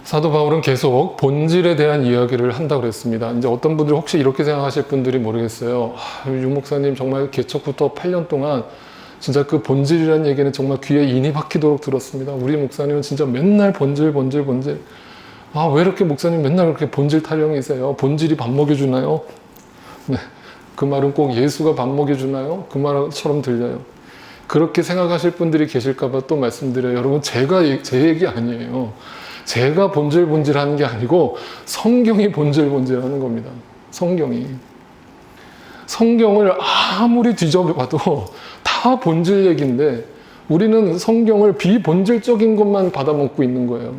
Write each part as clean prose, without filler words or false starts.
사도 바울은 계속 본질에 대한 이야기를 한다고 그랬습니다. 이제 어떤 분들 혹시 이렇게 생각하실 분들이 모르겠어요. 유 목사님 정말 개척부터 8년 동안 진짜 그 본질이라는 얘기는 정말 귀에 인이 박히도록 들었습니다. 우리 목사님은 진짜 맨날 본질. 왜 이렇게 목사님 맨날 그렇게 본질 타령이세요? 본질이 밥 먹여주나요? 네. 그 말은 꼭 예수가 밥 먹여주나요? 그 말처럼 들려요. 그렇게 생각하실 분들이 계실까봐 또 말씀드려요. 여러분, 제 얘기 아니에요. 제가 본질하는 게 아니고 성경이 본질하는 겁니다. 성경을 아무리 뒤져봐도 다 본질 얘기인데 우리는 성경을 비본질적인 것만 받아먹고 있는 거예요.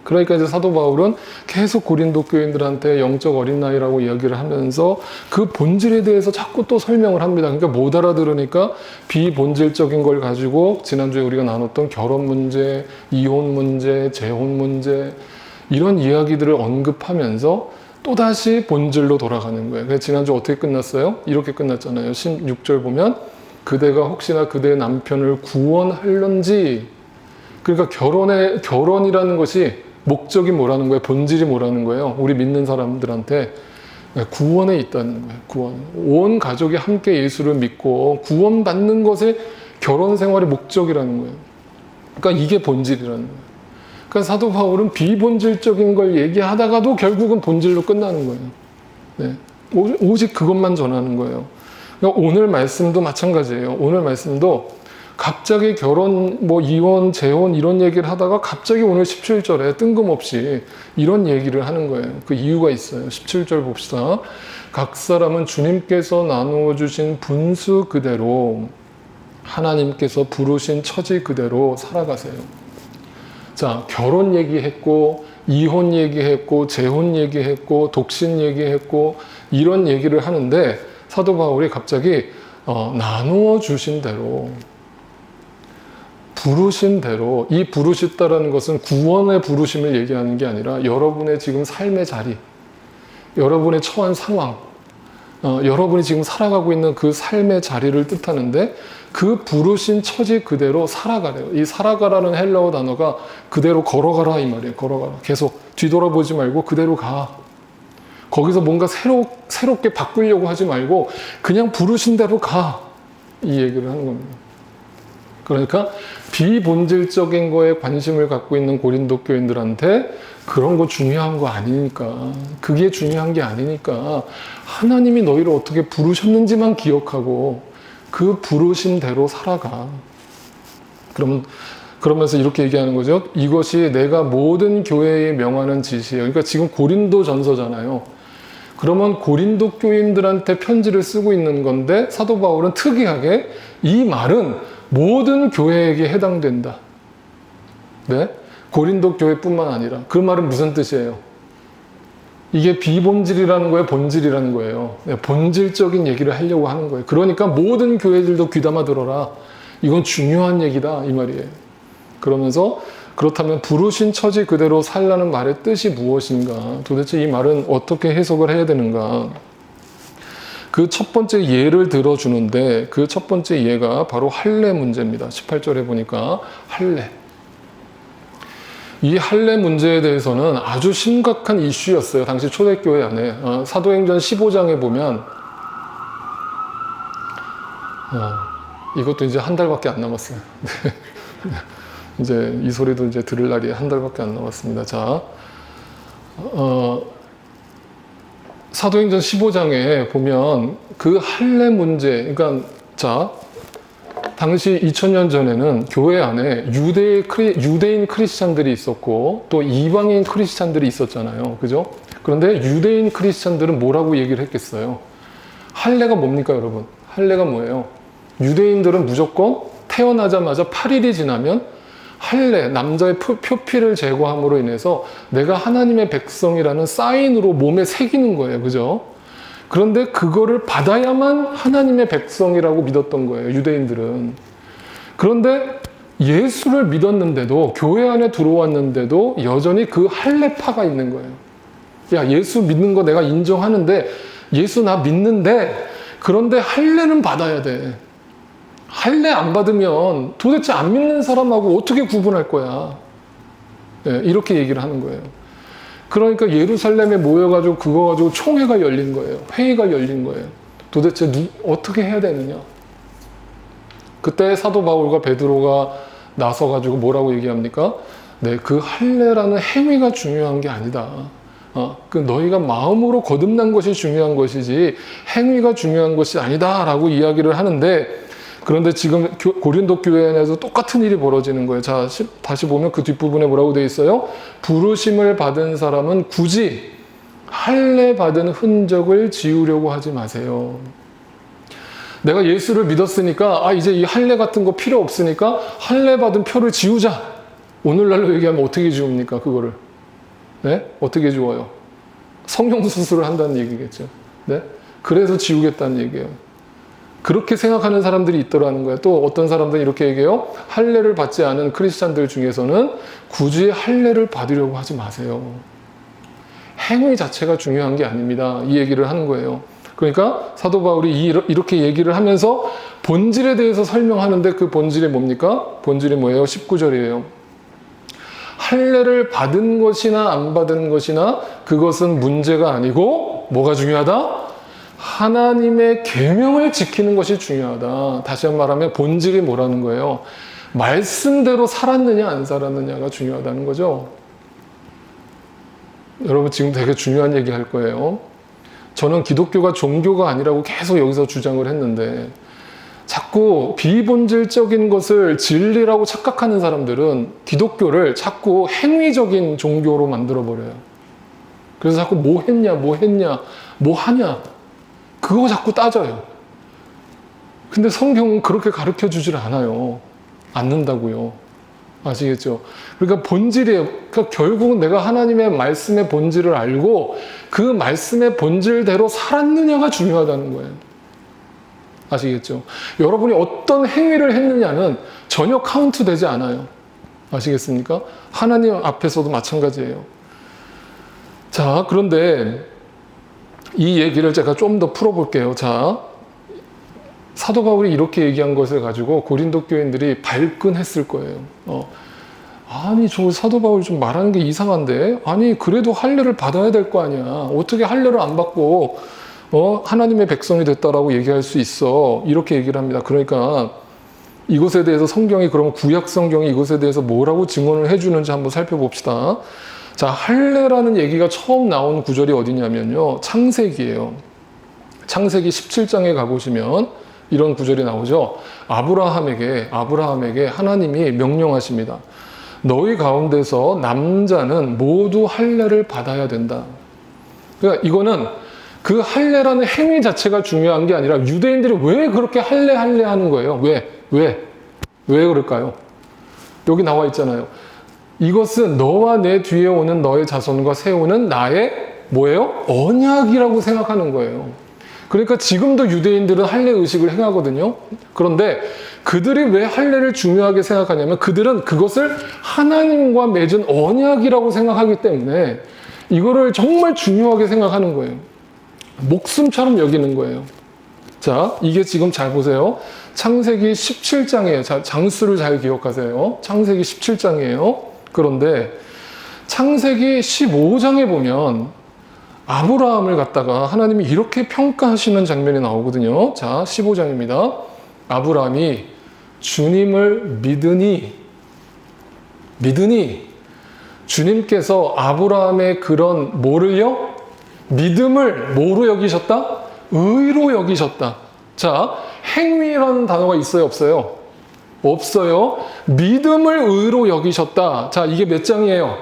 그러니까 이제 사도 바울은 계속 고린도 교인들한테 영적 어린아이라고 이야기를 하면서 그 본질에 대해서 자꾸 또 설명을 합니다. 그러니까 못 알아들으니까 비본질적인 걸 가지고 지난주에 우리가 나눴던 결혼 문제, 이혼 문제, 재혼 문제 이런 이야기들을 언급하면서 또다시 본질로 돌아가는 거예요. 그래서 지난주 어떻게 끝났어요? 이렇게 끝났잖아요. 16절 보면 그대가 혹시나 그대의 남편을 구원할런지, 그러니까 결혼이라는 것이 목적이 뭐라는 거예요? 본질이 뭐라는 거예요? 우리 믿는 사람들한테 구원에 있다는 거예요. 구원. 온 가족이 함께 예수를 믿고 구원받는 것이 결혼 생활의 목적이라는 거예요. 그러니까 이게 본질이라는 거예요. 그러니까 사도 바울은 비본질적인 걸 얘기하다가도 결국은 본질로 끝나는 거예요. 네. 오직 그것만 전하는 거예요. 그러니까 오늘 말씀도 마찬가지예요. 오늘 말씀도 갑자기 결혼, 이혼, 재혼 이런 얘기를 하다가 갑자기 오늘 17절에 뜬금없이 이런 얘기를 하는 거예요. 그 이유가 있어요. 17절 봅시다. 각 사람은 주님께서 나누어 주신 분수 그대로 하나님께서 부르신 처지 그대로 살아가세요. 자, 결혼 얘기했고 이혼 얘기했고 재혼 얘기했고 독신 얘기했고 이런 얘기를 하는데 사도 바울이 갑자기 나누어 주신 대로, 부르신 대로, 이 부르셨다라는 것은 구원의 부르심을 얘기하는 게 아니라 여러분의 지금 삶의 자리, 여러분의 처한 상황, 여러분이 지금 살아가고 있는 그 삶의 자리를 뜻하는데 그 부르신 처지 그대로 살아가래요. 이 살아가라는 헬라어 단어가 그대로 걸어가라 이 말이에요. 걸어가라. 계속 뒤돌아보지 말고 그대로 가. 거기서 뭔가 새롭게 바꾸려고 하지 말고 그냥 부르신 대로 가. 이 얘기를 하는 겁니다. 그러니까 비본질적인 거에 관심을 갖고 있는 고린도 교인들한테 그런 거 중요한 거 아니니까, 그게 중요한 게 아니니까 하나님이 너희를 어떻게 부르셨는지만 기억하고 그 부르신 대로 살아가. 그러면서 이렇게 얘기하는 거죠. 이것이 내가 모든 교회에 명하는 지시예요. 그러니까 지금 고린도 전서잖아요. 그러면 고린도 교인들한테 편지를 쓰고 있는 건데 사도 바울은 특이하게 이 말은 모든 교회에게 해당된다. 네? 고린도 교회뿐만 아니라. 그 말은 무슨 뜻이에요? 이게 비본질이라는 거예요? 본질이라는 거예요? 네, 본질적인 얘기를 하려고 하는 거예요. 그러니까 모든 교회들도 귀담아 들어라. 이건 중요한 얘기다. 이 말이에요. 그러면서 그렇다면 부르신 처지 그대로 살라는 말의 뜻이 무엇인가? 도대체 이 말은 어떻게 해석을 해야 되는가? 그 첫 번째 예를 들어주는데 그 첫 번째 예가 바로 할례 문제입니다. 18절에 보니까 할례. 이 할례 문제에 대해서는 아주 심각한 이슈였어요. 당시 초대교회 안에. 사도행전 15장에 보면 이것도 이제 한 달밖에 안 남았어요. 이제 이 소리도 이제 들을 날이 한 달밖에 안 남았습니다. 자, 사도행전 15장에 보면 그 할례 문제, 그러니까 자, 당시 2000년 전에는 교회 안에 유대인 크리스찬들이 있었고 또 이방인 크리스찬들이 있었잖아요. 그죠? 그런데 유대인 크리스찬들은 뭐라고 얘기를 했겠어요? 할례가 뭡니까, 여러분? 할례가 뭐예요? 유대인들은 무조건 태어나자마자 8일이 지나면 할례, 남자의 표피를 제거함으로 인해서 내가 하나님의 백성이라는 사인으로 몸에 새기는 거예요. 그죠? 그런데 그거를 받아야만 하나님의 백성이라고 믿었던 거예요. 유대인들은. 그런데 예수를 믿었는데도, 교회 안에 들어왔는데도 여전히 그 할례파가 있는 거예요. 야, 예수 믿는 거 내가 인정하는데, 예수 나 믿는데 그 그런데 할례는 받아야 돼. 할례 안 받으면 도대체 안 믿는 사람하고 어떻게 구분할 거야? 네, 이렇게 얘기를 하는 거예요. 그러니까 예루살렘에 모여가지고 그거 가지고 총회가 열린 거예요. 회의가 열린 거예요. 도대체 어떻게 해야 되느냐? 그때 사도 바울과 베드로가 나서가지고 뭐라고 얘기합니까? 네, 그 할례라는 행위가 중요한 게 아니다. 그 너희가 마음으로 거듭난 것이 중요한 것이지 행위가 중요한 것이 아니다라고 이야기를 하는데, 그런데 지금 고린도 교회 안에서 똑같은 일이 벌어지는 거예요. 자, 다시 보면 그 뒷부분에 뭐라고 되어 있어요? 부르심을 받은 사람은 굳이 할례 받은 흔적을 지우려고 하지 마세요. 내가 예수를 믿었으니까 이제 이 할례 같은 거 필요 없으니까 할례 받은 표를 지우자. 오늘날로 얘기하면 어떻게 지웁니까? 그거를. 네? 어떻게 지워요? 성령 수술을 한다는 얘기겠죠. 네? 그래서 지우겠다는 얘기예요. 그렇게 생각하는 사람들이 있더라는 거예요. 또 어떤 사람들은 이렇게 얘기해요. 할례를 받지 않은 크리스찬들 중에서는 굳이 할례를 받으려고 하지 마세요. 행위 자체가 중요한 게 아닙니다. 이 얘기를 하는 거예요. 그러니까 사도 바울이 이렇게 얘기를 하면서 본질에 대해서 설명하는데, 그 본질이 뭡니까? 본질이 뭐예요? 19절이에요. 할례를 받은 것이나 안 받은 것이나 그것은 문제가 아니고 뭐가 중요하다? 하나님의 계명을 지키는 것이 중요하다. 다시 한번 말하면 본질이 뭐라는 거예요? 말씀대로 살았느냐 안 살았느냐가 중요하다는 거죠. 여러분 지금 되게 중요한 얘기 할 거예요. 저는 기독교가 종교가 아니라고 계속 여기서 주장을 했는데, 자꾸 비본질적인 것을 진리라고 착각하는 사람들은 기독교를 자꾸 행위적인 종교로 만들어버려요. 그래서 자꾸 뭐 했냐, 뭐 하냐, 그거 자꾸 따져요. 근데 성경은 그렇게 가르쳐 주질 않는다고요. 아시겠죠? 그러니까 본질이에요. 그러니까 결국은 내가 하나님의 말씀의 본질을 알고 그 말씀의 본질대로 살았느냐가 중요하다는 거예요. 아시겠죠? 여러분이 어떤 행위를 했느냐는 전혀 카운트 되지 않아요. 아시겠습니까? 하나님 앞에서도 마찬가지예요. 자, 그런데 이 얘기를 제가 좀 더 풀어볼게요. 자, 사도 바울이 이렇게 얘기한 것을 가지고 고린도 교인들이 발끈했을 거예요. 아니, 저 사도 바울이 좀 말하는 게 이상한데? 아니, 그래도 할례를 받아야 될 거 아니야. 어떻게 할례를 안 받고 하나님의 백성이 됐다라고 얘기할 수 있어? 이렇게 얘기를 합니다. 그러니까 이것에 대해서 성경이, 그러면 구약 성경이 이것에 대해서 뭐라고 증언을 해주는지 한번 살펴봅시다. 자, 할례라는 얘기가 처음 나온 구절이 어디냐면요, 창세기예요. 창세기 17장에 가보시면 이런 구절이 나오죠. 아브라함에게 하나님이 명령하십니다. 너희 가운데서 남자는 모두 할례를 받아야 된다. 그러니까 이거는 그 할례라는 행위 자체가 중요한 게 아니라 유대인들이 왜 그렇게 할례 하는 거예요? 왜 그럴까요? 여기 나와 있잖아요. 이것은 너와 내 뒤에 오는 너의 자손과 세우는 나의 뭐예요? 언약이라고 생각하는 거예요. 그러니까 지금도 유대인들은 할례 의식을 행하거든요. 그런데 그들이 왜 할례를 중요하게 생각하냐면 그들은 그것을 하나님과 맺은 언약이라고 생각하기 때문에 이거를 정말 중요하게 생각하는 거예요. 목숨처럼 여기는 거예요. 자, 이게 지금 잘 보세요. 창세기 17장이에요. 자, 장수를 잘 기억하세요. 창세기 17장이에요. 그런데 창세기 15장에 보면 아브라함을 갖다가 하나님이 이렇게 평가하시는 장면이 나오거든요. 자, 15장입니다. 아브라함이 주님을 믿으니 주님께서 아브라함의 그런 뭐를요? 믿음을 뭐로 여기셨다? 의로 여기셨다. 자, 행위라는 단어가 있어요, 없어요? 없어요. 믿음을 의로 여기셨다. 자, 이게 몇 장이에요?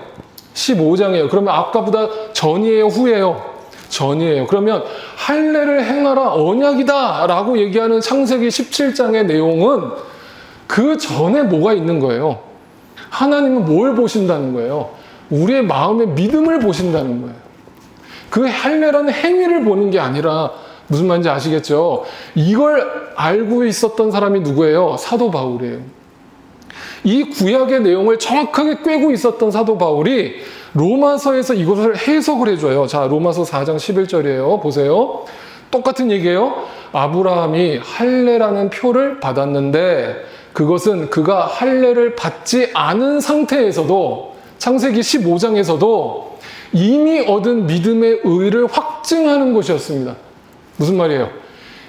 15장이에요. 그러면 아까보다 전이에요, 후예요? 전이에요. 그러면 할례를 행하라, 언약이다 라고 얘기하는 창세기 17장의 내용은 그 전에 뭐가 있는 거예요? 하나님은 뭘 보신다는 거예요? 우리의 마음의 믿음을 보신다는 거예요. 그 할례라는 행위를 보는 게 아니라, 무슨 말인지 아시겠죠? 이걸 알고 있었던 사람이 누구예요? 사도 바울이에요. 이 구약의 내용을 정확하게 꿰고 있었던 사도 바울이 로마서에서 이것을 해석을 해줘요. 자, 로마서 4장 11절이에요. 보세요. 똑같은 얘기예요. 아브라함이 할례라는 표를 받았는데 그것은 그가 할례를 받지 않은 상태에서도 창세기 15장에서도 이미 얻은 믿음의 의를 확증하는 것이었습니다. 무슨 말이에요?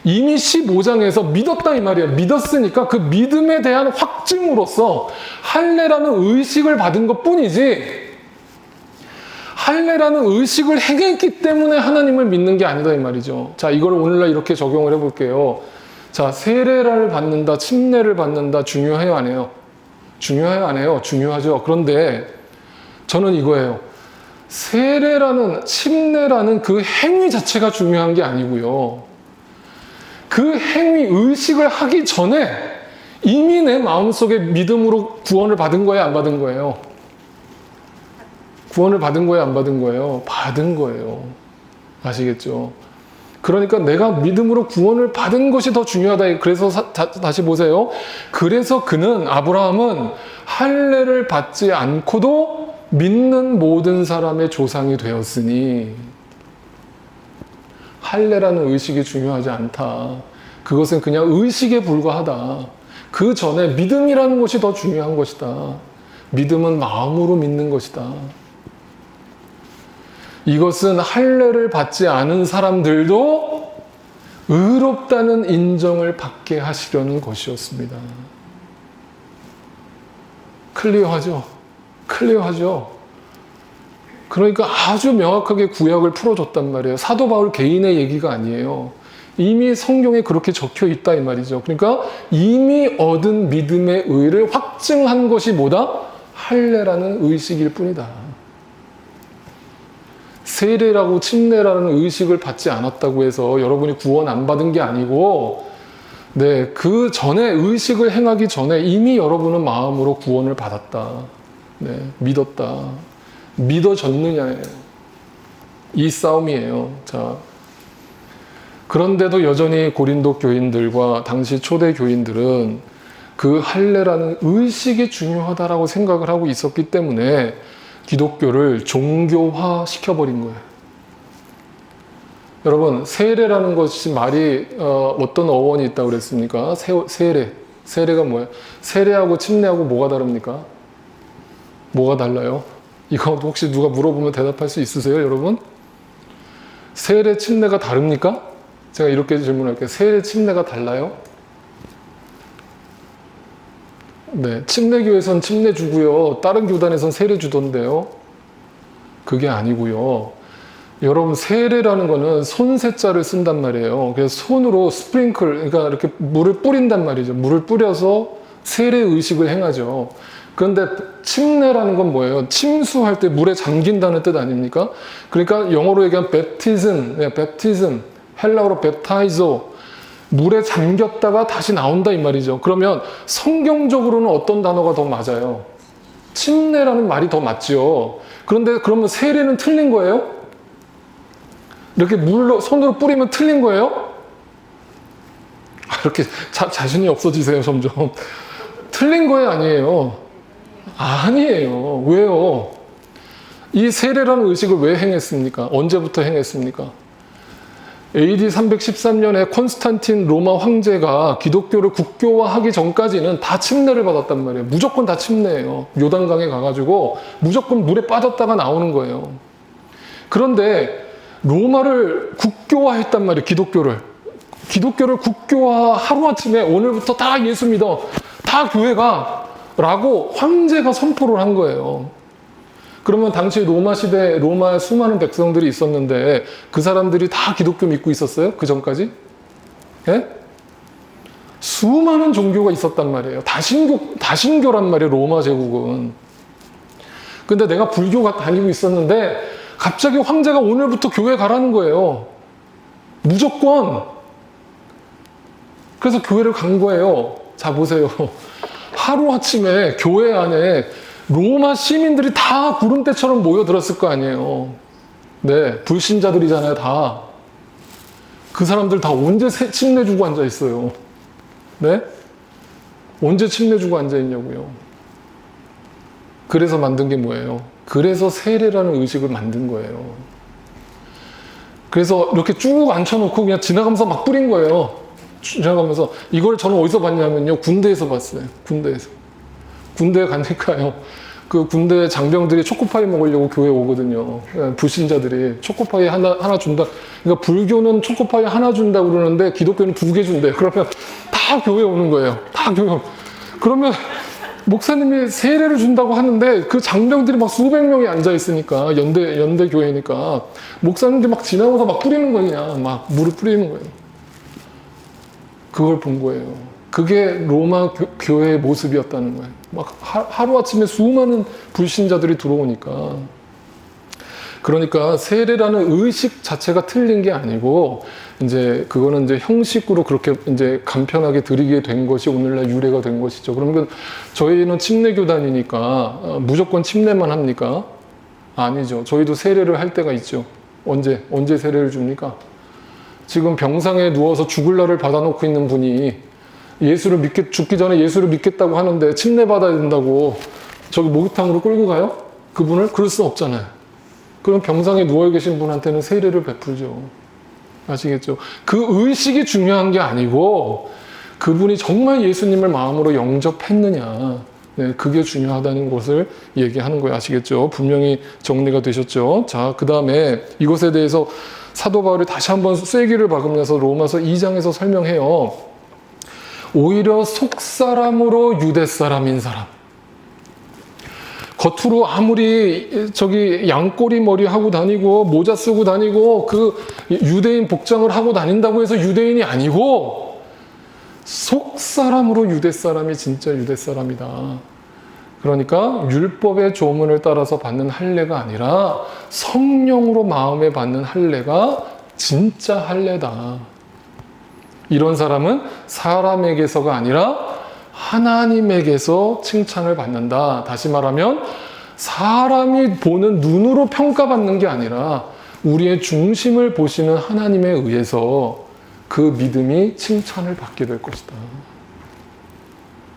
이미 15장에서 믿었다 이 말이에요. 믿었으니까 그 믿음에 대한 확증으로서 할례라는 의식을 받은 것뿐이지 할례라는 의식을 행했기 때문에 하나님을 믿는 게 아니다 이 말이죠. 자, 이걸 오늘날 이렇게 적용을 해볼게요. 자, 세례를 받는다, 침례를 받는다 중요해요 안 해요? 중요해요 안 해요? 중요하죠. 그런데 저는 이거예요. 세례라는 침례라는 그 행위 자체가 중요한 게 아니고요. 그 행위 의식을 하기 전에 이미 내 마음속에 믿음으로 구원을 받은 거예요, 안 받은 거예요? 구원을 받은 거예요, 안 받은 거예요? 받은 거예요. 아시겠죠? 그러니까 내가 믿음으로 구원을 받은 것이 더 중요하다. 그래서 다시 보세요. 그래서 아브라함은 할례를 받지 않고도 믿는 모든 사람의 조상이 되었으니 할례라는 의식이 중요하지 않다. 그것은 그냥 의식에 불과하다. 그 전에 믿음이라는 것이 더 중요한 것이다. 믿음은 마음으로 믿는 것이다. 이것은 할례를 받지 않은 사람들도 의롭다는 인정을 받게 하시려는 것이었습니다. 클리어하죠? 클리어하죠? 그러니까 아주 명확하게 구약을 풀어줬단 말이에요. 사도 바울 개인의 얘기가 아니에요. 이미 성경에 그렇게 적혀 있다 이 말이죠. 그러니까 이미 얻은 믿음의 의를 확증한 것이 뭐다? 할례라는 의식일 뿐이다. 세례라고 침례라는 의식을 받지 않았다고 해서 여러분이 구원 안 받은 게 아니고 네, 그 전에 의식을 행하기 전에 이미 여러분은 마음으로 구원을 받았다. 네, 믿었다. 믿어졌느냐예요. 이 싸움이에요. 자, 그런데도 여전히 고린도 교인들과 당시 초대 교인들은 그 할례라는 의식이 중요하다라고 생각을 하고 있었기 때문에 기독교를 종교화 시켜버린 거예요. 여러분, 세례라는 것이 말이 어떤 어원이 있다고 그랬습니까? 세례. 세례가 뭐예요? 세례하고 침례하고 뭐가 다릅니까? 뭐가 달라요? 이거 혹시 누가 물어보면 대답할 수 있으세요, 여러분? 세례, 침례가 다릅니까? 제가 이렇게 질문할게요. 세례, 침례가 달라요? 네, 침례교에선 침례 주고요. 다른 교단에선 세례 주던데요. 그게 아니고요. 여러분, 세례라는 거는 손세자를 쓴단 말이에요. 그래서 손으로 스프링클, 그러니까 이렇게 물을 뿌린단 말이죠. 물을 뿌려서 세례 의식을 행하죠. 그런데 침례라는 건 뭐예요? 침수할 때 물에 잠긴다는 뜻 아닙니까? 그러니까 영어로 얘기하면 baptism, 헬라어로 baptizo, 물에 잠겼다가 다시 나온다 이 말이죠. 그러면 성경적으로는 어떤 단어가 더 맞아요? 침례라는 말이 더 맞죠. 그런데 그러면 세례는 틀린 거예요? 이렇게 물로 손으로 뿌리면 틀린 거예요? 이렇게 자신이 없어지세요 점점. 틀린 거예요 아니에요? 아니에요. 왜요? 이 세례라는 의식을 왜 행했습니까? 언제부터 행했습니까? AD 313년에 콘스탄틴 로마 황제가 기독교를 국교화하기 전까지는 다 침례를 받았단 말이에요. 무조건 다 침례예요. 요단강에 가가지고 무조건 물에 빠졌다가 나오는 거예요. 그런데 로마를 국교화했단 말이에요. 기독교를 국교화 하루아침에 오늘부터 다 예수 믿어. 다 교회가 라고 황제가 선포를 한 거예요. 그러면 당시 로마 시대 로마에 수많은 백성들이 있었는데 그 사람들이 다 기독교 믿고 있었어요? 그 전까지? 예? 수많은 종교가 있었단 말이에요. 다신교란 말이에요. 로마 제국은. 근데 내가 불교가 다니고 있었는데 갑자기 황제가 오늘부터 교회 가라는 거예요. 무조건. 그래서 교회를 간 거예요. 자 보세요. 하루아침에 교회 안에 로마 시민들이 다 구름대처럼 모여들었을 거 아니에요. 네, 불신자들이잖아요, 다. 그 사람들 다 언제 침례 주고 앉아 있어요? 네? 언제 침례 주고 앉아 있냐고요. 그래서 만든 게 뭐예요? 그래서 세례라는 의식을 만든 거예요. 그래서 이렇게 쭉 앉혀놓고 그냥 지나가면서 막 뿌린 거예요. 지나가면서. 이걸 저는 어디서 봤냐면요. 군대에서 봤어요. 군대에서. 군대에 가니까요. 그 군대 장병들이 초코파이 먹으려고 교회 오거든요. 불신자들이 초코파이 하나 준다. 그러니까 불교는 초코파이 하나 준다 그러는데 기독교는 2개 준대. 그러면 다 교회 오는 거예요. 다 교회. 그러면 목사님이 세례를 준다고 하는데 그 장병들이 막 수백 명이 앉아 있으니까 연대 교회니까 목사님들이 막 지나가서 막 뿌리는 거냐. 막 물을 뿌리는 거예요. 그걸 본 거예요. 그게 로마 교회의 모습이었다는 거예요. 막 하루아침에 수많은 불신자들이 들어오니까. 그러니까 세례라는 의식 자체가 틀린 게 아니고, 이제 그거는 이제 형식으로 그렇게 이제 간편하게 드리게 된 것이 오늘날 유래가 된 것이죠. 그러면 저희는 침례교단이니까 무조건 침례만 합니까? 아니죠. 저희도 세례를 할 때가 있죠. 언제 세례를 줍니까? 지금 병상에 누워서 죽을 날을 받아놓고 있는 분이 죽기 전에 예수를 믿겠다고 하는데 침례 받아야 된다고 저기 목욕탕으로 끌고 가요? 그분을? 그럴 수 없잖아요. 그럼 병상에 누워 계신 분한테는 세례를 베풀죠. 아시겠죠? 그 의식이 중요한 게 아니고 그분이 정말 예수님을 마음으로 영접했느냐. 네, 그게 중요하다는 것을 얘기하는 거예요. 아시겠죠? 분명히 정리가 되셨죠? 자, 그 다음에 이것에 대해서 사도 바울이 다시 한번 쐐기를 박으면서 로마서 2장에서 설명해요. 오히려 속사람으로 유대사람인 사람. 겉으로 아무리 저기 양꼬리 머리 하고 다니고 모자 쓰고 다니고 그 유대인 복장을 하고 다닌다고 해서 유대인이 아니고 속사람으로 유대사람이 진짜 유대사람이다. 그러니까 율법의 조문을 따라서 받는 할례가 아니라 성령으로 마음에 받는 할례가 진짜 할례다. 이런 사람은 사람에게서가 아니라 하나님에게서 칭찬을 받는다. 다시 말하면 사람이 보는 눈으로 평가받는 게 아니라 우리의 중심을 보시는 하나님에 의해서 그 믿음이 칭찬을 받게 될 것이다.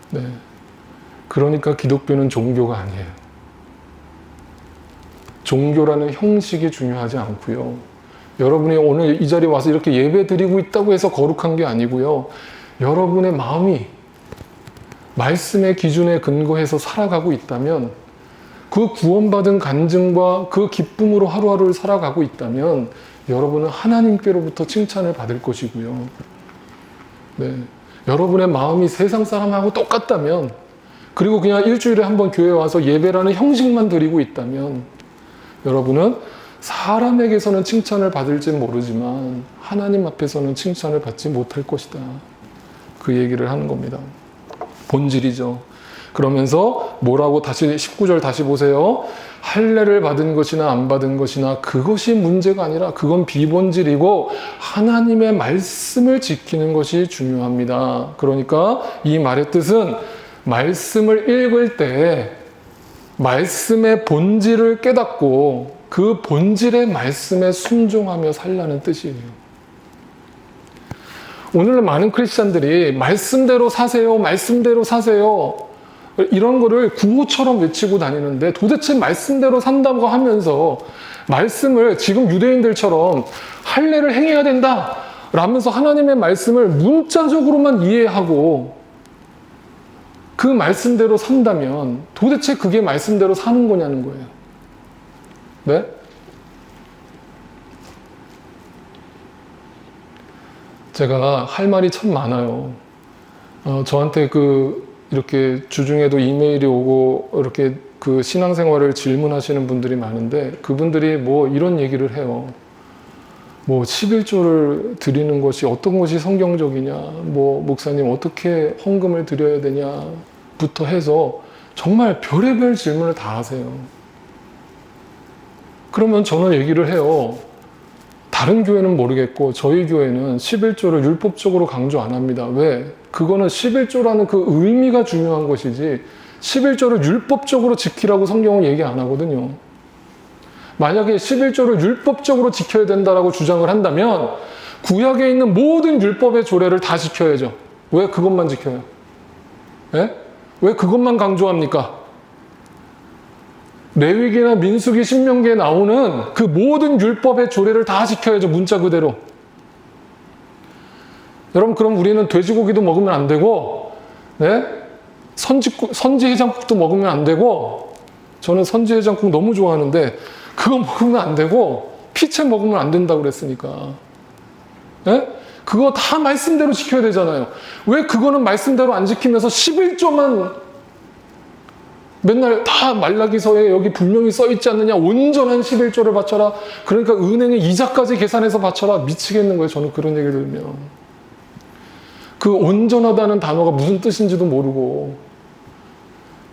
네. 그러니까 기독교는 종교가 아니에요. 종교라는 형식이 중요하지 않고요. 여러분이 오늘 이 자리에 와서 이렇게 예배 드리고 있다고 해서 거룩한 게 아니고요. 여러분의 마음이 말씀의 기준에 근거해서 살아가고 있다면 그 구원받은 간증과 그 기쁨으로 하루하루를 살아가고 있다면 여러분은 하나님께로부터 칭찬을 받을 것이고요. 네. 여러분의 마음이 세상 사람하고 똑같다면 그리고 그냥 일주일에 한 번 교회 와서 예배라는 형식만 드리고 있다면 여러분은 사람에게서는 칭찬을 받을지 모르지만 하나님 앞에서는 칭찬을 받지 못할 것이다. 그 얘기를 하는 겁니다. 본질이죠. 그러면서 뭐라고 다시 19절 다시 보세요. 할례를 받은 것이나 안 받은 것이나 그것이 문제가 아니라 그건 비본질이고 하나님의 말씀을 지키는 것이 중요합니다. 그러니까 이 말의 뜻은 말씀을 읽을 때 말씀의 본질을 깨닫고 그 본질의 말씀에 순종하며 살라는 뜻이에요. 오늘날 많은 크리스찬들이 말씀대로 사세요, 말씀대로 사세요. 이런 거를 구호처럼 외치고 다니는데 도대체 말씀대로 산다고 하면서 말씀을 지금 유대인들처럼 할례를 행해야 된다 라면서 하나님의 말씀을 문자적으로만 이해하고 그 말씀대로 산다면 도대체 그게 말씀대로 사는 거냐는 거예요. 네? 제가 할 말이 참 많아요. 저한테 이렇게 주중에도 이메일이 오고 이렇게 그 신앙생활을 질문하시는 분들이 많은데 그분들이 뭐 이런 얘기를 해요. 뭐 11조를 드리는 것이 어떤 것이 성경적이냐, 뭐 목사님 어떻게 헌금을 드려야 되냐부터 해서 정말 별의별 질문을 다 하세요. 그러면 저는 얘기를 해요. 다른 교회는 모르겠고 저희 교회는 11조를 율법적으로 강조 안 합니다. 왜? 그거는 11조라는 그 의미가 중요한 것이지 11조를 율법적으로 지키라고 성경은 얘기 안 하거든요. 만약에 11조를 율법적으로 지켜야 된다라고 주장을 한다면 구약에 있는 모든 율법의 조례를 다 지켜야죠. 왜 그것만 지켜요? 예? 왜 그것만 강조합니까? 레위기나 민수기, 신명기에 나오는 그 모든 율법의 조례를 다 지켜야죠. 문자 그대로. 여러분, 그럼 우리는 돼지고기도 먹으면 안 되고, 네? 선지 해장국도 먹으면 안 되고, 저는 선지 해장국 너무 좋아하는데 그거 먹으면 안 되고 피채 먹으면 안 된다고 그랬으니까. 네? 그거 다 말씀대로 지켜야 되잖아요. 왜 그거는 말씀대로 안 지키면서 11조만 맨날 다 말라기서에 여기 분명히 써있지 않느냐, 온전한 11조를 바쳐라, 그러니까 은행의 이자까지 계산해서 바쳐라. 미치겠는 거예요. 저는 그런 얘기를 들으면. 그 온전하다는 단어가 무슨 뜻인지도 모르고.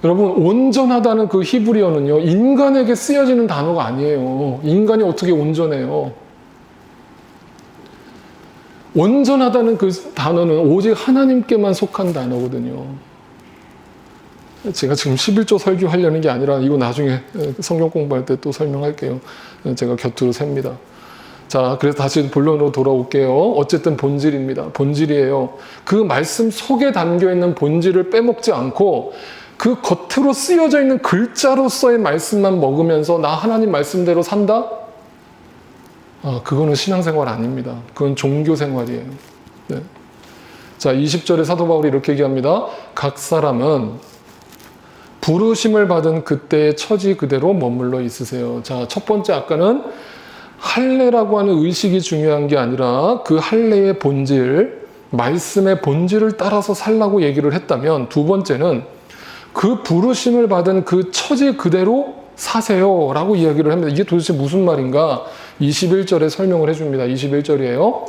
여러분, 온전하다는 그 히브리어는요, 인간에게 쓰여지는 단어가 아니에요. 인간이 어떻게 온전해요? 온전하다는 그 단어는 오직 하나님께만 속한 단어거든요. 제가 지금 11조 설교하려는 게 아니라 이거 나중에 성경 공부할 때 또 설명할게요. 제가 곁으로 셉니다. 자, 그래서 다시 본론으로 돌아올게요. 어쨌든 본질입니다. 본질이에요. 그 말씀 속에 담겨있는 본질을 빼먹지 않고 그 겉으로 쓰여져 있는 글자로서의 말씀만 먹으면서 나 하나님 말씀대로 산다? 그거는 신앙생활 아닙니다. 그건 종교생활이에요. 네. 자, 20절에 사도 바울이 이렇게 얘기합니다. 각 사람은 부르심을 받은 그때의 처지 그대로 머물러 있으세요. 자, 첫 번째, 아까는 할례라고 하는 의식이 중요한 게 아니라 그 할례의 본질, 말씀의 본질을 따라서 살라고 얘기를 했다면, 두 번째는 그 부르심을 받은 그 처지 그대로 사세요 라고 이야기를 합니다. 이게 도대체 무슨 말인가? 21절에 설명을 해줍니다. 21절이에요.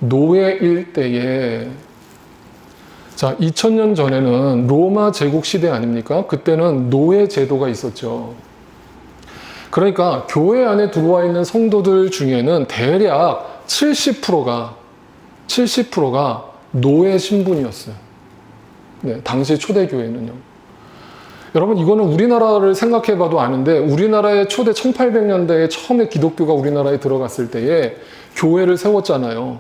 노예일 때에, 자, 2000년 전에는 로마 제국 시대 아닙니까? 그때는 노예 제도가 있었죠. 그러니까 교회 안에 들어와 있는 성도들 중에는 대략 70%가 노예 신분이었어요. 네, 당시 초대교회는요. 여러분, 이거는 우리나라를 생각해 봐도 아는데, 우리나라의 초대 1800년대에 처음에 기독교가 우리나라에 들어갔을 때에 교회를 세웠잖아요.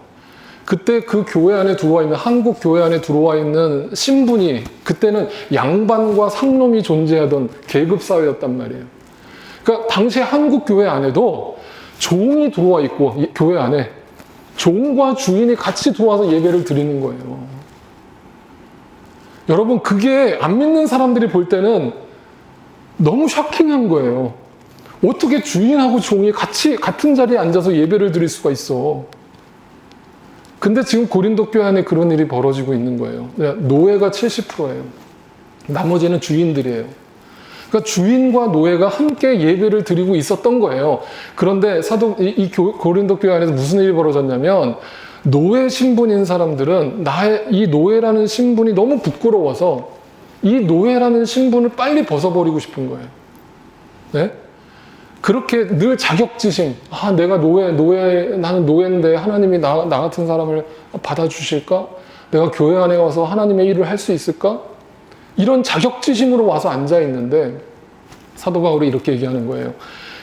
그때 그 교회 안에 들어와 있는, 한국 교회 안에 들어와 있는 신분이, 그때는 양반과 상놈이 존재하던 계급사회였단 말이에요. 그러니까 당시 한국 교회 안에도 종이 들어와 있고, 교회 안에 종과 주인이 같이 들어와서 예배를 드리는 거예요. 여러분, 그게 안 믿는 사람들이 볼 때는 너무 쇼킹한 거예요. 어떻게 주인하고 종이 같은 자리에 앉아서 예배를 드릴 수가 있어. 근데 지금 고린도 교회 안에 그런 일이 벌어지고 있는 거예요. 노예가 70%예요. 나머지는 주인들이에요. 그러니까 주인과 노예가 함께 예배를 드리고 있었던 거예요. 그런데 고린도 교회 안에서 무슨 일이 벌어졌냐면, 노예 신분인 사람들은 나의 이 노예라는 신분이 너무 부끄러워서 이 노예라는 신분을 빨리 벗어버리고 싶은 거예요. 네? 그렇게 늘 자격지심, 내가 나는 노예인데 하나님이 나 같은 사람을 받아주실까? 내가 교회 안에 와서 하나님의 일을 할 수 있을까? 이런 자격지심으로 와서 앉아있는데, 사도 바울이 이렇게 얘기하는 거예요.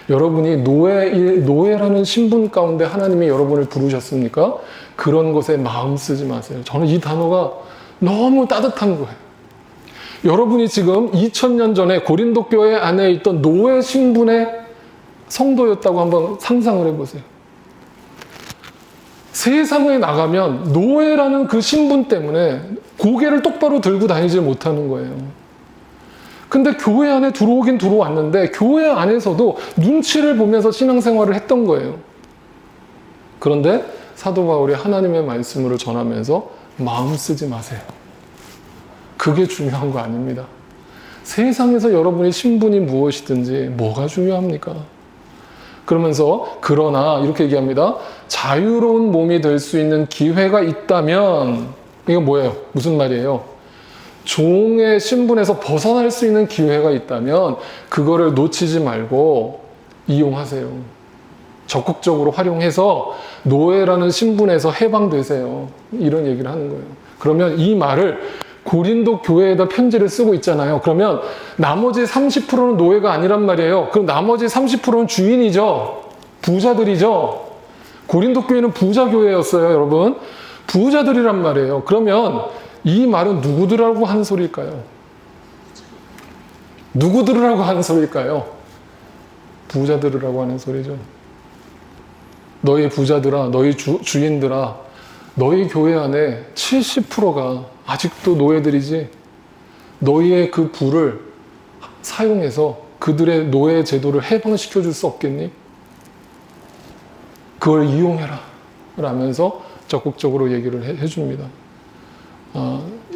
여러분이 노예라는 신분 가운데 하나님이 여러분을 부르셨습니까? 그런 것에 마음 쓰지 마세요. 저는 이 단어가 너무 따뜻한 거예요. 여러분이 지금 2000년 전에 고린도 교회 안에 있던 노예 신분의 성도였다고 한번 상상을 해보세요. 세상에 나가면 노예라는 그 신분 때문에 고개를 똑바로 들고 다니지 못하는 거예요. 근데 교회 안에 들어오긴 들어왔는데 교회 안에서도 눈치를 보면서 신앙생활을 했던 거예요. 그런데 사도 바울이 하나님의 말씀을 전하면서 마음 쓰지 마세요. 그게 중요한 거 아닙니다. 세상에서 여러분의 신분이 무엇이든지 뭐가 중요합니까? 그러면서 그러나 이렇게 얘기합니다. 자유로운 몸이 될 수 있는 기회가 있다면, 이건 뭐예요? 무슨 말이에요? 종의 신분에서 벗어날 수 있는 기회가 있다면 그거를 놓치지 말고 이용하세요. 적극적으로 활용해서 노예라는 신분에서 해방되세요. 이런 얘기를 하는 거예요. 그러면 이 말을 고린도 교회에다 편지를 쓰고 있잖아요. 그러면 나머지 30%는 노예가 아니란 말이에요. 그럼 나머지 30%는 주인이죠. 부자들이죠. 고린도 교회는 부자 교회였어요, 여러분. 부자들이란 말이에요. 그러면 이 말은 누구들하고 하는 소리일까요? 누구들하고 하는 소리일까요? 부자들이라고 하는 소리죠. 너희 부자들아, 너희 주인들아, 너희 교회 안에 70%가 아직도 노예들이지. 너희의 그 부를 사용해서 그들의 노예 제도를 해방시켜 줄 수 없겠니? 그걸 이용해라 라면서 적극적으로 얘기를 해줍니다.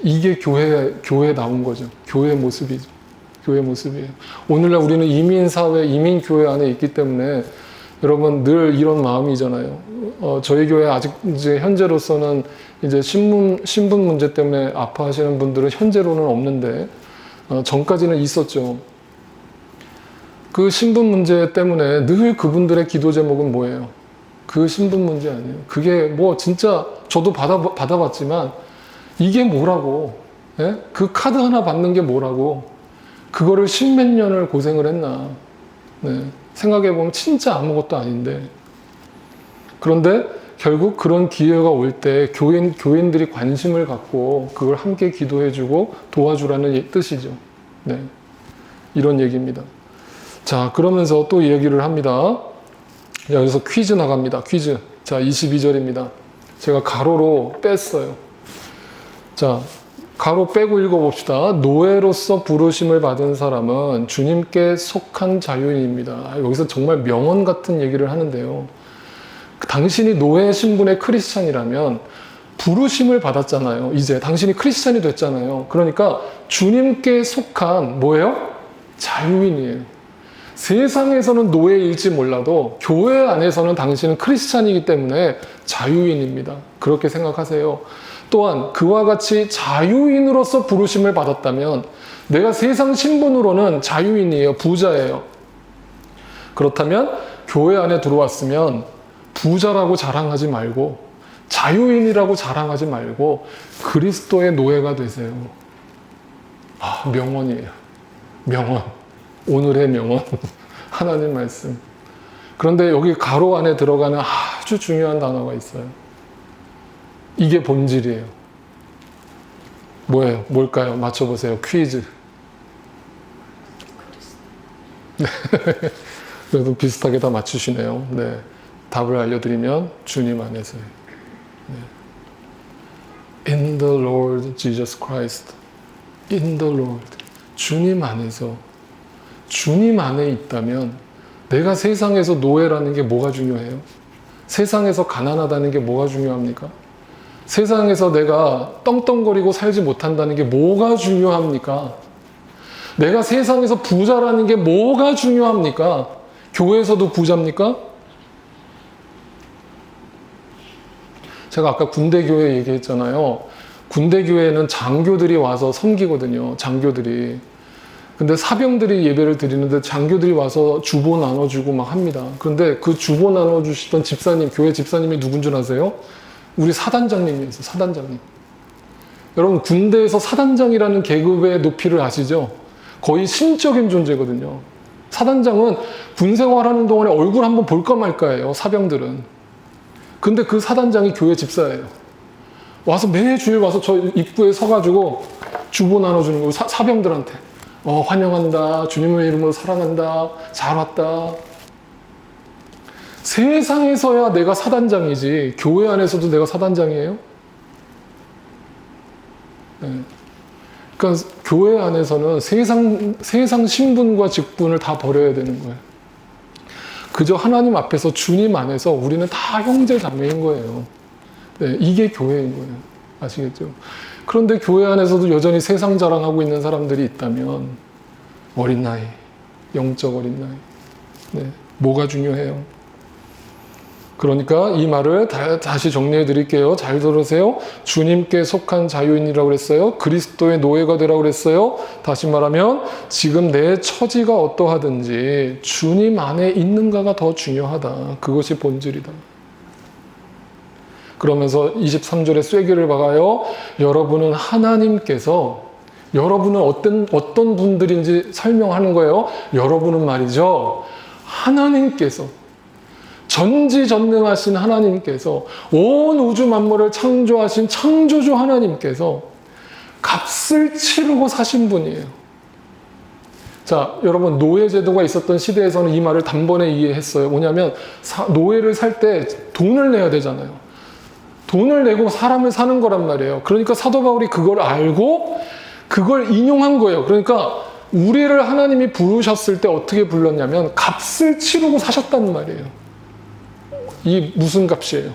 이게 교회에 나온 거죠. 교회의 모습이죠. 교회의 모습이에요. 오늘날 우리는 이민사회, 이민교회 안에 있기 때문에 여러분 늘 이런 마음이잖아요. 저희 교회 아직 이제 현재로서는 이제 신분 문제 때문에 아파하시는 분들은 현재로는 없는데 전까지는 있었죠. 그 신분 문제 때문에 늘 그분들의 기도 제목은 뭐예요? 그 신분 문제 아니에요. 그게 뭐 진짜 저도 받아봤지만 이게 뭐라고? 예? 그 카드 하나 받는 게 뭐라고? 그거를 십몇 년을 고생을 했나? 네. 생각해보면 진짜 아무것도 아닌데. 그런데 결국 그런 기회가 올 때 교인들이 관심을 갖고 그걸 함께 기도해주고 도와주라는 뜻이죠. 네. 이런 얘기입니다. 자, 그러면서 또 얘기를 합니다. 여기서 퀴즈 나갑니다. 퀴즈. 자, 22절입니다. 제가 가로로 뺐어요. 자, 가로 빼고 읽어봅시다. 노예로서 부르심을 받은 사람은 주님께 속한 자유인입니다. 여기서 정말 명언 같은 얘기를 하는데요. 당신이 노예 신분의 크리스찬이라면 부르심을 받았잖아요. 이제 당신이 크리스찬이 됐잖아요. 그러니까 주님께 속한 뭐예요? 자유인이에요. 세상에서는 노예일지 몰라도 교회 안에서는 당신은 크리스찬이기 때문에 자유인입니다. 그렇게 생각하세요. 또한 그와 같이 자유인으로서 부르심을 받았다면 내가 세상 신분으로는 자유인이에요. 부자예요. 그렇다면 교회 안에 들어왔으면 부자라고 자랑하지 말고 자유인이라고 자랑하지 말고 그리스도의 노예가 되세요. 명언이에요. 명언. 오늘의 명언. 하나님 말씀. 그런데 여기 가로 안에 들어가는 아주 중요한 단어가 있어요. 이게 본질이에요. 뭐예요? 뭘까요? 맞춰보세요. 퀴즈. 그래도 비슷하게 다 맞추시네요. 네. 답을 알려드리면 주님 안에서요. 네. In the Lord Jesus Christ. In the Lord. 주님 안에서. 주님 안에 있다면 내가 세상에서 노예라는 게 뭐가 중요해요? 세상에서 가난하다는 게 뭐가 중요합니까? 세상에서 내가 떵떵거리고 살지 못한다는 게 뭐가 중요합니까? 내가 세상에서 부자라는 게 뭐가 중요합니까? 교회에서도 부자입니까? 제가 아까 군대교회 얘기했잖아요. 군대교회는 장교들이 와서 섬기거든요. 장교들이. 근데 사병들이 예배를 드리는데 장교들이 와서 주보 나눠주고 막 합니다. 그런데 그 주보 나눠주시던 집사님, 교회 집사님이 누군 줄 아세요? 우리 사단장님이었어요. 사단장님. 여러분 군대에서 사단장이라는 계급의 높이를 아시죠? 거의 신적인 존재거든요. 사단장은 군 생활하는 동안에 얼굴 한번 볼까 말까예요. 사병들은. 근데 그 사단장이 교회 집사예요. 와서 매주일 와서 저 입구에 서가지고 주보 나눠주는 거예요. 사병들한테. 환영한다. 주님의 이름으로 사랑한다. 잘 왔다. 세상에서야 내가 사단장이지 교회 안에서도 내가 사단장이에요? 네. 그러니까 교회 안에서는 세상 신분과 직분을 다 버려야 되는 거예요. 그저 하나님 앞에서 주님 안에서 우리는 다 형제 자매인 거예요. 네, 이게 교회인 거예요. 아시겠죠? 그런데 교회 안에서도 여전히 세상 자랑하고 있는 사람들이 있다면 어린 나이, 영적 어린 나이. 네, 뭐가 중요해요? 그러니까 이 말을 다시 정리해 드릴게요. 잘 들으세요. 주님께 속한 자유인이라고 그랬어요. 그리스도의 노예가 되라고 그랬어요. 다시 말하면 지금 내 처지가 어떠하든지 주님 안에 있는가가 더 중요하다. 그것이 본질이다. 그러면서 23절의 쐐기를 박아요. 여러분은 하나님께서 여러분은 어떤 분들인지 설명하는 거예요. 여러분은 말이죠. 하나님께서 전지전능하신 하나님께서 온 우주 만물을 창조하신 창조주 하나님께서 값을 치르고 사신 분이에요. 자, 여러분, 노예제도가 있었던 시대에서는 이 말을 단번에 이해했어요. 뭐냐면, 노예를 살 때 돈을 내야 되잖아요. 돈을 내고 사람을 사는 거란 말이에요. 그러니까 사도 바울이 그걸 알고 그걸 인용한 거예요. 그러니까 우리를 하나님이 부르셨을 때 어떻게 불렀냐면, 값을 치르고 사셨다는 말이에요. 이 무슨 값이에요?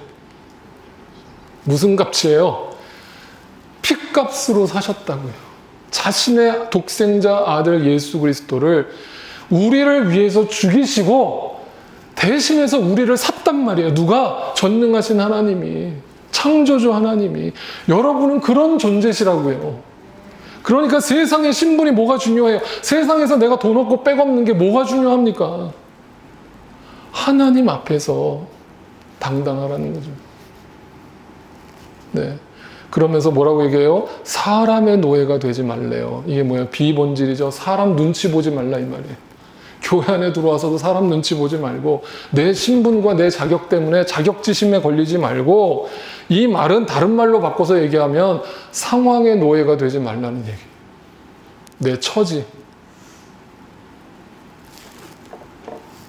무슨 값이에요? 핏값으로 사셨다고요. 자신의 독생자 아들 예수 그리스도를 우리를 위해서 죽이시고 대신해서 우리를 샀단 말이에요. 누가? 전능하신 하나님이, 창조주 하나님이. 여러분은 그런 존재시라고요. 그러니까 세상의 신분이 뭐가 중요해요? 세상에서 내가 돈 없고 백 없는 게 뭐가 중요합니까? 하나님 앞에서 당당하라는 거죠. 네. 그러면서 뭐라고 얘기해요? 사람의 노예가 되지 말래요. 이게 뭐예요? 비본질이죠. 사람 눈치 보지 말라 이 말이에요. 교회 안에 들어와서도 사람 눈치 보지 말고 내 신분과 내 자격 때문에 자격지심에 걸리지 말고, 이 말은 다른 말로 바꿔서 얘기하면 상황의 노예가 되지 말라는 얘기. 내 처지.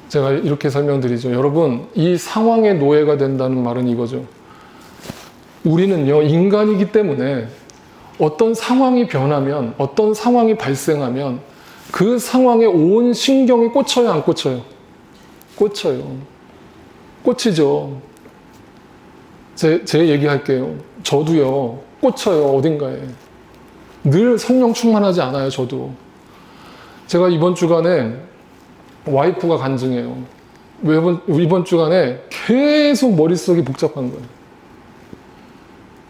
제가 이렇게 설명드리죠. 여러분, 이 상황의 노예가 된다는 말은 이거죠. 우리는요, 인간이기 때문에 어떤 상황이 변하면, 어떤 상황이 발생하면 그 상황에 온 신경이 꽂혀요, 안 꽂혀요? 꽂혀요. 꽂히죠. 제 얘기할게요. 저도요, 꽂혀요, 어딘가에. 늘 성령 충만하지 않아요, 저도. 제가 이번 주간에 와이프가 간증해요. 이번 주간에 계속 머릿속이 복잡한 거예요.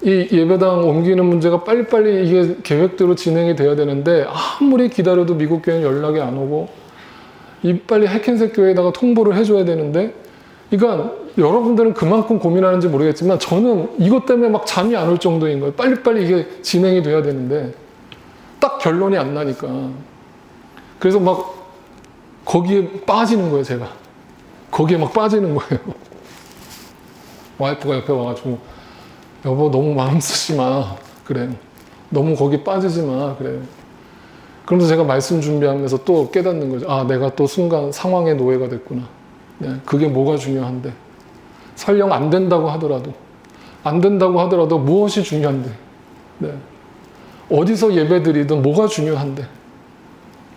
이 예배당 옮기는 문제가 빨리빨리 이게 계획대로 진행이 돼야 되는데, 아무리 기다려도 미국 교회는 연락이 안 오고, 빨리 해켄색 교회에다가 통보를 해줘야 되는데, 그러니까 여러분들은 그만큼 고민하는지 모르겠지만 저는 이것 때문에 막 잠이 안 올 정도인 거예요. 빨리빨리 이게 진행이 돼야 되는데 딱 결론이 안 나니까. 그래서 막 거기에 빠지는 거예요, 제가. 거기에 막 빠지는 거예요. 와이프가 옆에 와가지고, 여보 너무 마음 쓰지 마. 그래요. 너무 거기 빠지지 마. 그래요. 그러면서 제가 말씀 준비하면서 또 깨닫는 거죠. 아, 내가 또 순간 상황의 노예가 됐구나. 네, 그게 뭐가 중요한데. 설령 안 된다고 하더라도 무엇이 중요한데. 네. 어디서 예배 드리든 뭐가 중요한데.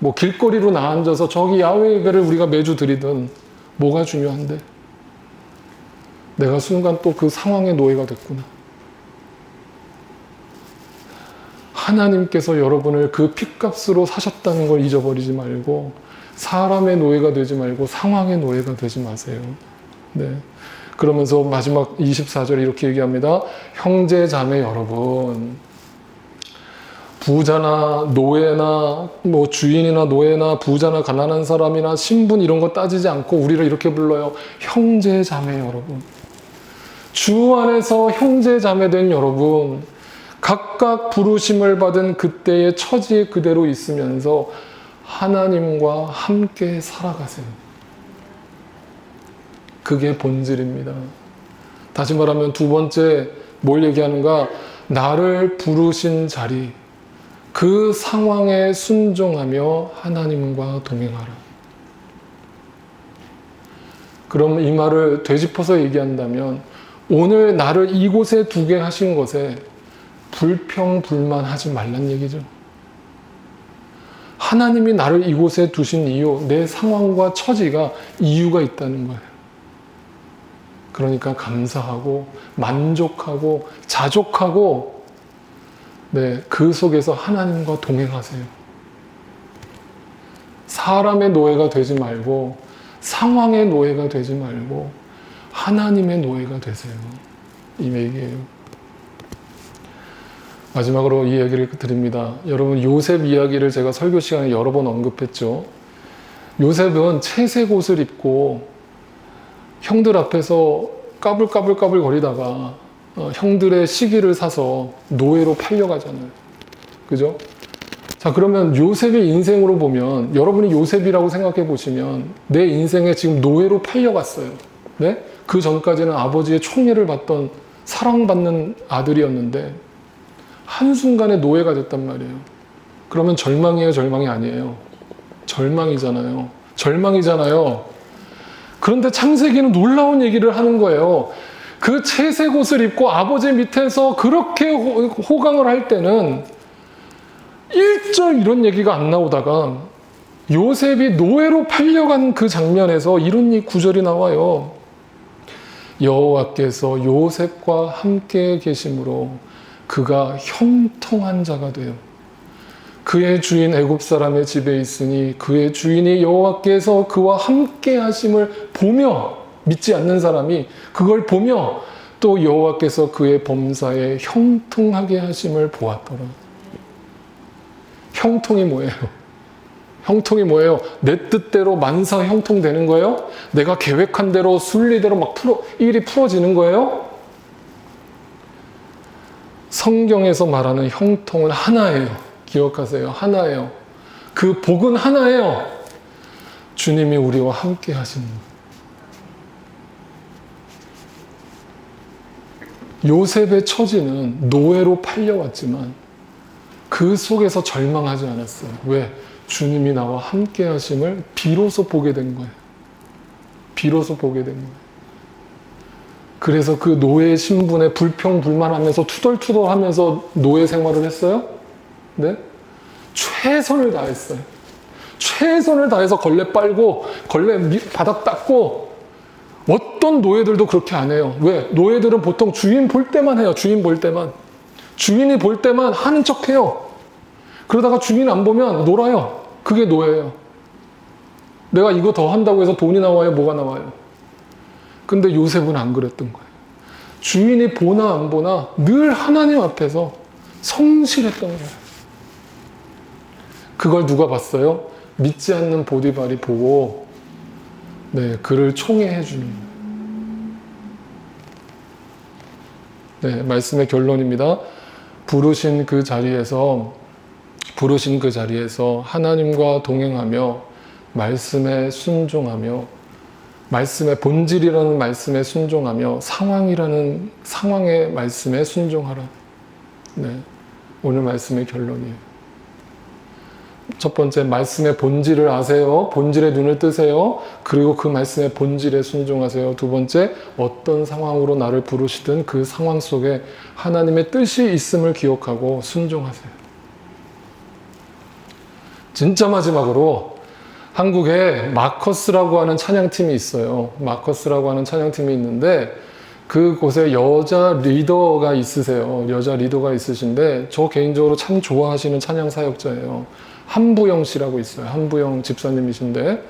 뭐 길거리로 나앉아서 저기 야외 예배를 우리가 매주 드리든 뭐가 중요한데. 내가 순간 또 그 상황의 노예가 됐구나. 하나님께서 여러분을 그 핏값으로 사셨다는 걸 잊어버리지 말고, 사람의 노예가 되지 말고 상황의 노예가 되지 마세요. 네. 그러면서 마지막 24절에 이렇게 얘기합니다. 형제 자매 여러분, 부자나 노예나 뭐 주인이나 노예나 부자나 가난한 사람이나 신분 이런 거 따지지 않고 우리를 이렇게 불러요. 형제 자매 여러분. 주 안에서 형제 자매 된 여러분, 각각 부르심을 받은 그때의 처지 그대로 있으면서 하나님과 함께 살아가세요. 그게 본질입니다. 다시 말하면 두 번째 뭘 얘기하는가? 나를 부르신 자리, 그 상황에 순종하며 하나님과 동행하라. 그럼 이 말을 되짚어서 얘기한다면, 오늘 나를 이곳에 두게 하신 것에 불평불만하지 말란 얘기죠. 하나님이 나를 이곳에 두신 이유, 내 상황과 처지가 이유가 있다는 거예요. 그러니까 감사하고 만족하고 자족하고, 네, 그 속에서 하나님과 동행하세요. 사람의 노예가 되지 말고, 상황의 노예가 되지 말고 하나님의 노예가 되세요. 이 얘기예요. 마지막으로 이 얘기를 드립니다. 여러분, 요셉 이야기를 제가 설교 시간에 여러 번 언급했죠. 요셉은 채색 옷을 입고 형들 앞에서 까불까불 거리다가 형들의 시기를 사서 노예로 팔려가잖아요. 그죠? 자, 그러면 요셉의 인생으로 보면, 여러분이 요셉이라고 생각해 보시면 내 인생에 지금 노예로 팔려갔어요. 네? 그 전까지는 아버지의 총애를 받던 사랑받는 아들이었는데 한순간에 노예가 됐단 말이에요. 그러면 절망이에요, 절망이 아니에요? 절망이잖아요. 절망이잖아요. 그런데 창세기는 놀라운 얘기를 하는 거예요. 그 채색 옷을 입고 아버지 밑에서 그렇게 호강을 할 때는 1절 이런 얘기가 안 나오다가 요셉이 노예로 팔려간 그 장면에서 이런 구절이 나와요. 여호와께서 요셉과 함께 계심으로 그가 형통한 자가 되어 그의 주인 애굽 사람의 집에 있으니 그의 주인이 여호와께서 그와 함께 하심을 보며, 믿지 않는 사람이 그걸 보며 또 여호와께서 그의 범사에 형통하게 하심을 보았더라. 형통이 뭐예요? 형통이 뭐예요? 내 뜻대로 만사 형통되는 거예요? 내가 계획한 대로 순리대로 막 일이 풀어지는 거예요? 성경에서 말하는 형통은 하나예요. 기억하세요. 하나예요. 그 복은 하나예요. 주님이 우리와 함께 하시는 거예요. 요셉의 처지는 노예로 팔려왔지만 그 속에서 절망하지 않았어요. 왜? 주님이 나와 함께 하심을 비로소 보게 된 거예요. 비로소 보게 된 거예요. 그래서 그 노예 신분에 불평불만하면서 투덜투덜하면서 노예 생활을 했어요? 네? 최선을 다했어요. 최선을 다해서 걸레 빨고 걸레 바닥 닦고. 어떤 노예들도 그렇게 안 해요. 왜? 노예들은 보통 주인 볼 때만 해요. 주인 볼 때만. 주인이 볼 때만 하는 척 해요. 그러다가 주인 안 보면 놀아요. 그게 노예예요. 내가 이거 더 한다고 해서 돈이 나와요? 뭐가 나와요? 근데 요셉은 안 그랬던 거예요. 주인이 보나 안 보나 늘 하나님 앞에서 성실했던 거예요. 그걸 누가 봤어요? 믿지 않는 보디발이 보고 그를 총애해 주는 거예요. 네, 말씀의 결론입니다. 부르신 그 자리에서 하나님과 동행하며 말씀에 순종하며 말씀의 본질이라는 말씀에 순종하며 상황이라는 상황의 말씀에 순종하라. 네, 오늘 말씀의 결론이에요. 첫 번째, 말씀의 본질을 아세요. 본질의 눈을 뜨세요. 그리고 그 말씀의 본질에 순종하세요. 두 번째, 어떤 상황으로 나를 부르시든 그 상황 속에 하나님의 뜻이 있음을 기억하고 순종하세요. 진짜 마지막으로 한국에 마커스라고 하는 찬양팀이 있어요. 마커스라고 하는 찬양팀이 있는데 그곳에 여자 리더가 있으세요. 여자 리더가 있으신데 저 개인적으로 참 좋아하시는 찬양 사역자예요. 한부영 씨라고 있어요. 한부영 집사님이신데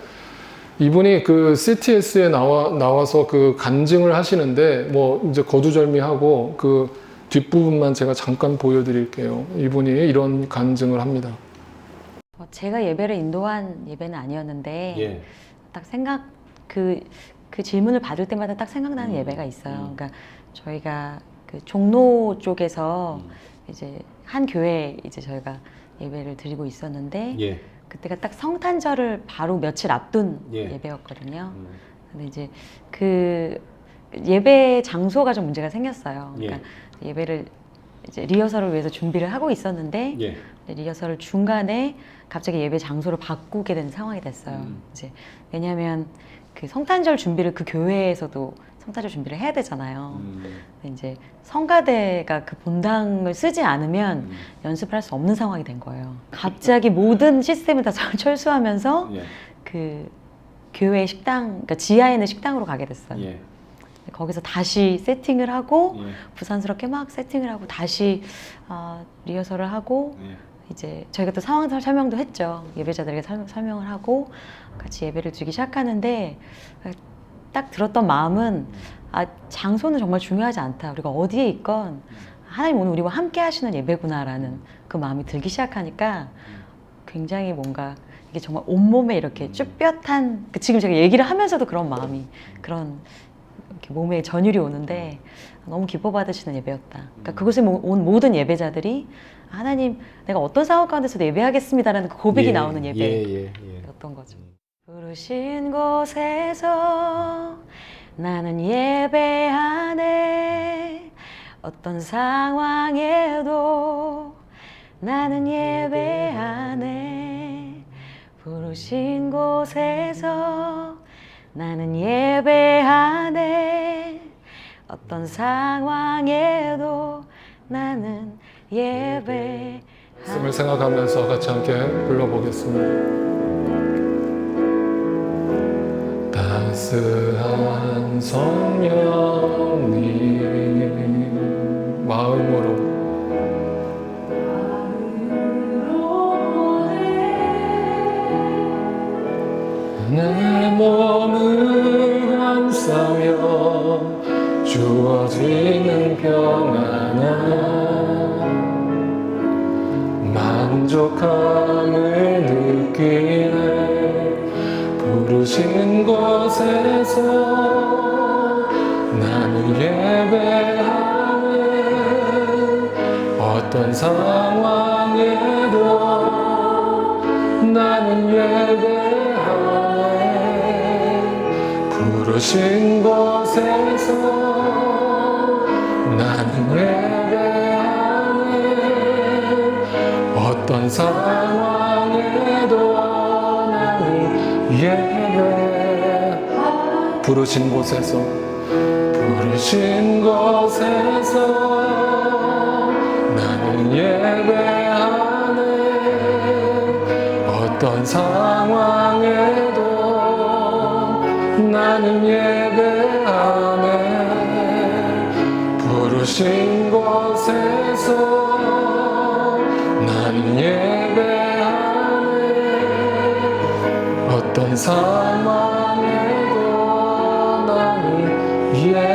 이분이 그 CTS에 나와서 그 간증을 하시는데 뭐 이제 거두절미하고 그 뒷부분만 제가 잠깐 보여드릴게요. 이분이 이런 간증을 합니다. 제가 예배를 인도한 예배는 아니었는데 딱 그 질문을 받을 때마다 딱 생각나는 예배가 있어요. 그러니까 저희가 그 종로 쪽에서 이제 한 교회에 이제 저희가 예배를 드리고 있었는데 그때가 딱 성탄절을 바로 며칠 앞둔 예배였거든요. 근데 이제 그 예배 장소가 좀 문제가 생겼어요. 그러니까 예배를 이제 리허설을 위해서 준비를 하고 있었는데 리허설을 중간에 갑자기 예배 장소를 바꾸게 된 상황이 됐어요. 이제 왜냐하면 그 성탄절 준비를 그 교회에서도 성탄절 준비를 해야 되잖아요. 근데 이제 성가대가 그 본당을 쓰지 않으면 연습을 할 수 없는 상황이 된 거예요. 갑자기 모든 시스템을 다 철수하면서 그 교회 식당, 그러니까 지하에 있는 식당으로 가게 됐어요. 거기서 다시 세팅을 하고 부산스럽게 막 세팅을 하고 다시 리허설을 하고 이제 저희가 또 상황 설명도 했죠. 예배자들에게 설명을 하고 같이 예배를 드리기 시작하는데 딱 들었던 마음은 장소는 정말 중요하지 않다. 우리가 어디에 있건 하나님 오늘 우리와 함께 하시는 예배구나라는 그 마음이 들기 시작하니까 굉장히 뭔가 이게 정말 온몸에 이렇게 쭈뼛한 지금 제가 얘기를 하면서도 그런 마음이 그런 이렇게 몸에 전율이 오는데 너무 기뻐 받으시는 예배였다. 그러니까 그곳에 온 모든 예배자들이 하나님 내가 어떤 상황 가운데서도 예배하겠습니다라는 그 고백이 나오는 예배였던 거죠. 부르신 곳에서 나는 예배하네. 어떤 상황에도 나는 예배하네. 부르신 곳에서 나는 예배하네. 어떤 상황에도 나는 예배하네. 말씀을 생각하면서 같이 함께 불러보겠습니다. 따스한 성령님 마음으로 내 몸을 감싸며 주어지는 평안함 만족함을 느끼네. 부르신 곳에서 나는 예배하네. 어떤 상황에도 나는 예배하네. 부르신 곳에서 나는 예배하네. 어떤 상황에도 나는 예배. 부르신 곳에서 부르신 곳에서 나는 예배하네. 어떤 상황에도 나는 예배하네. 부르신 곳에서 나는 예배하네. 어떤 상황에도 나는 예배하네.